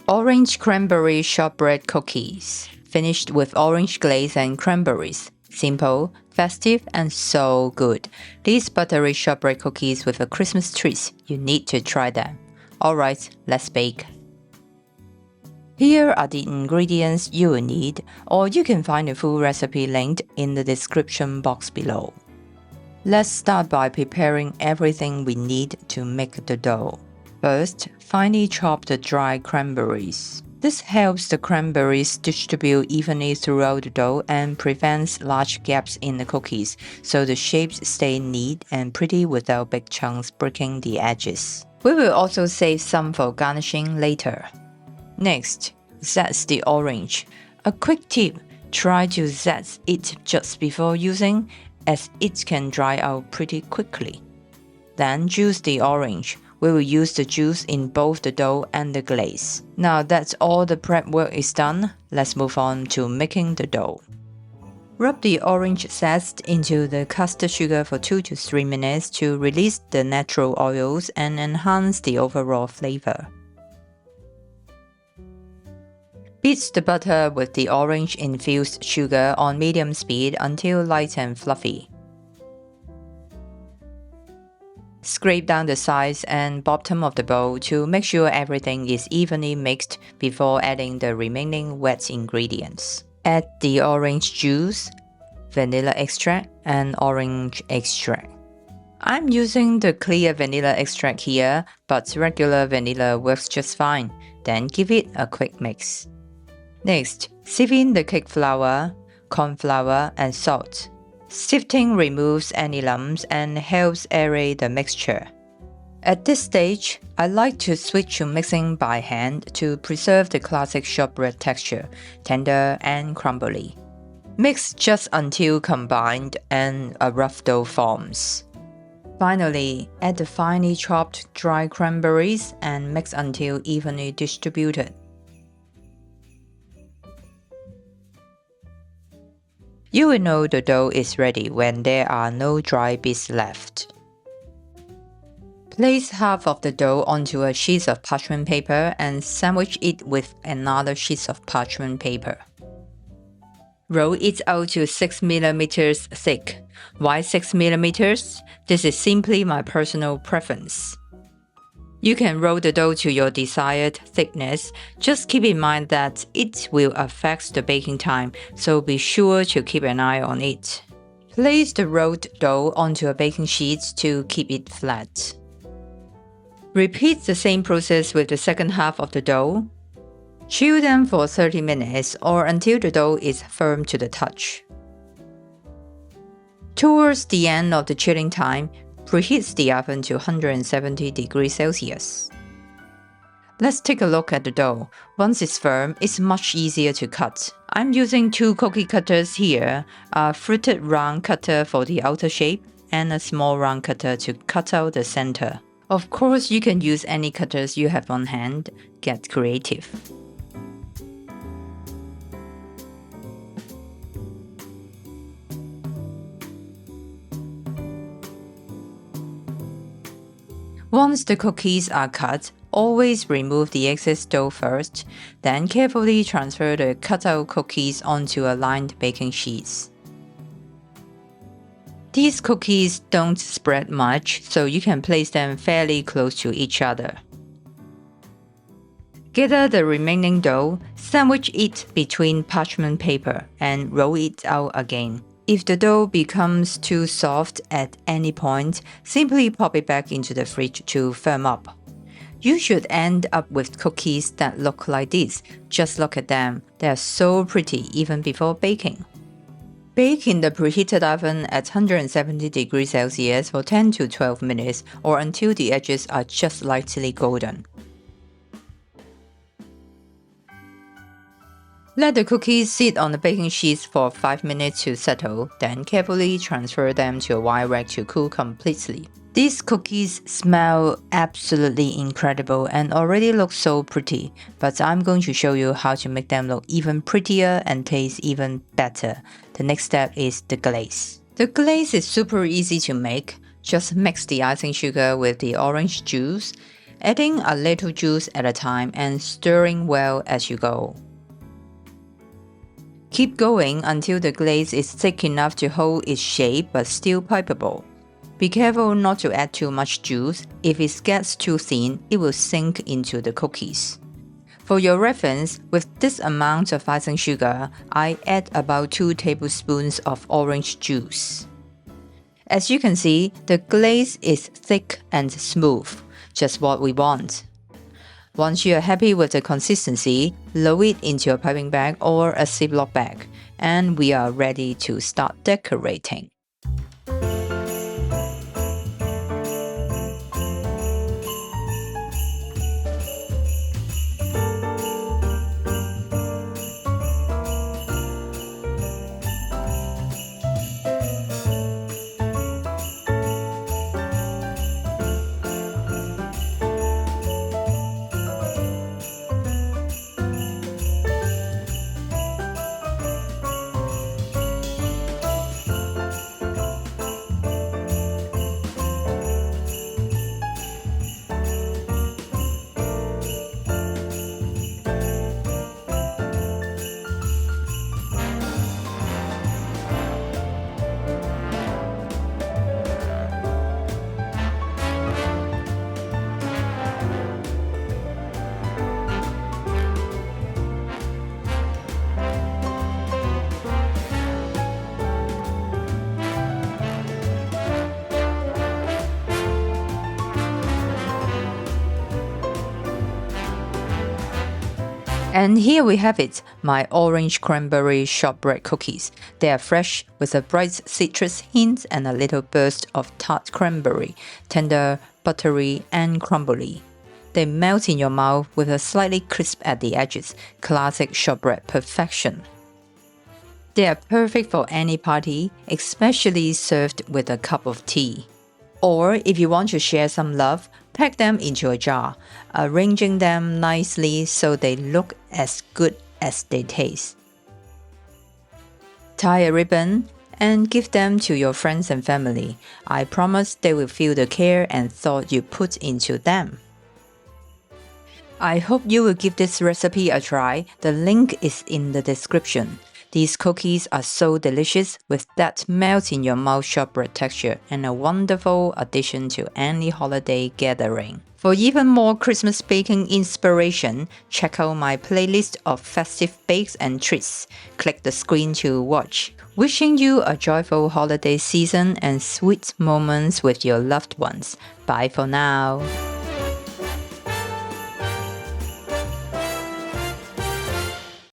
Orange Cranberry Shortbread Cookies, finished with orange glaze and cranberries. Simple, festive, and so good. These buttery shortbread cookies with a Christmas twist, you need to try them. Alright, let's bake. Here are the ingredients you will need, or you can find the full recipe linked in the description box below. Let's start by preparing everything we need to make the dough. First, finely chop the dry cranberries. This helps the cranberries distribute evenly throughout the dough and prevents large gaps in the cookies, so the shapes stay neat and pretty without big chunks breaking the edges. We will also save some for garnishing later. Next, zest the orange. A quick tip, try to zest it just before using, as it can dry out pretty quickly. Then juice the orange. We will use the juice in both the dough and the glaze. Now that all the prep work is done, let's move on to making the dough. Rub the orange zest into the custard sugar for 2 to 3 minutes to release the natural oils and enhance the overall flavor. Beat the butter with the orange-infused sugar on medium speed until light and fluffy. Scrape down the sides and bottom of the bowl to make sure everything is evenly mixed before adding the remaining wet ingredients. Add the orange juice, vanilla extract, and orange extract. I'm using the clear vanilla extract here, but regular vanilla works just fine. Then give it a quick mix. Next, sieve in the cake flour, cornflour, and salt. Sifting removes any lumps and helps aerate the mixture. At this stage, I like to switch to mixing by hand to preserve the classic shortbread texture, tender and crumbly. Mix just until combined and a rough dough forms. Finally, add the finely chopped dry cranberries and mix until evenly distributed. You will know the dough is ready when there are no dry bits left. Place half of the dough onto a sheet of parchment paper and sandwich it with another sheet of parchment paper. Roll it out to 6 mm thick. Why 6 mm? This is simply my personal preference. You can roll the dough to your desired thickness. Just keep in mind that it will affect the baking time, so be sure to keep an eye on it. Place the rolled dough onto a baking sheet to keep it flat. Repeat the same process with the second half of the dough. Chill them for 30 minutes or until the dough is firm to the touch. Towards the end of the chilling time, preheat the oven to 170 degrees Celsius. Let's take a look at the dough. Once it's firm, it's much easier to cut. I'm using 2 cookie cutters here, a fluted round cutter for the outer shape, and a small round cutter to cut out the center. Of course, you can use any cutters you have on hand. Get creative. Once the cookies are cut, always remove the excess dough first, then carefully transfer the cut-out cookies onto a lined baking sheets. These cookies don't spread much, so you can place them fairly close to each other. Gather the remaining dough, sandwich it between parchment paper, and roll it out again. If the dough becomes too soft at any point, simply pop it back into the fridge to firm up. You should end up with cookies that look like this. Just look at them. They are so pretty even before baking. Bake in the preheated oven at 170 degrees Celsius for 10 to 12 minutes or until the edges are just lightly golden. Let the cookies sit on the baking sheets for 5 minutes to settle, then carefully transfer them to a wire rack to cool completely. These cookies smell absolutely incredible and already look so pretty, but I'm going to show you how to make them look even prettier and taste even better. The next step is the glaze. The glaze is super easy to make. Just mix the icing sugar with the orange juice adding a little juice at a time and stirring well as you go. Keep going until the glaze is thick enough to hold its shape but still pipeable. Be careful not to add too much juice. If it gets too thin, it will sink into the cookies. For your reference, with this amount of icing sugar, I add about 2 tablespoons of orange juice. As you can see, the glaze is thick and smooth, just what we want. Once you are happy with the consistency, load it into a piping bag or a Ziploc bag, and we are ready to start decorating. And here we have it, my orange cranberry shortbread cookies. They are fresh with a bright citrus hint and a little burst of tart cranberry, tender, buttery, and crumbly. They melt in your mouth with a slightly crisp at the edges, classic shortbread perfection. They are perfect for any party, especially served with a cup of tea. Or if you want to share some love, pack them into a jar, arranging them nicely so they look as good as they taste. Tie a ribbon and give them to your friends and family. I promise they will feel the care and thought you put into them. I hope you will give this recipe a try. The link is in the description. These cookies are so delicious with that melt-in-your-mouth shortbread texture and a wonderful addition to any holiday gathering. For even more Christmas baking inspiration, check out my playlist of festive bakes and treats. Click the screen to watch. Wishing you a joyful holiday season and sweet moments with your loved ones. Bye for now.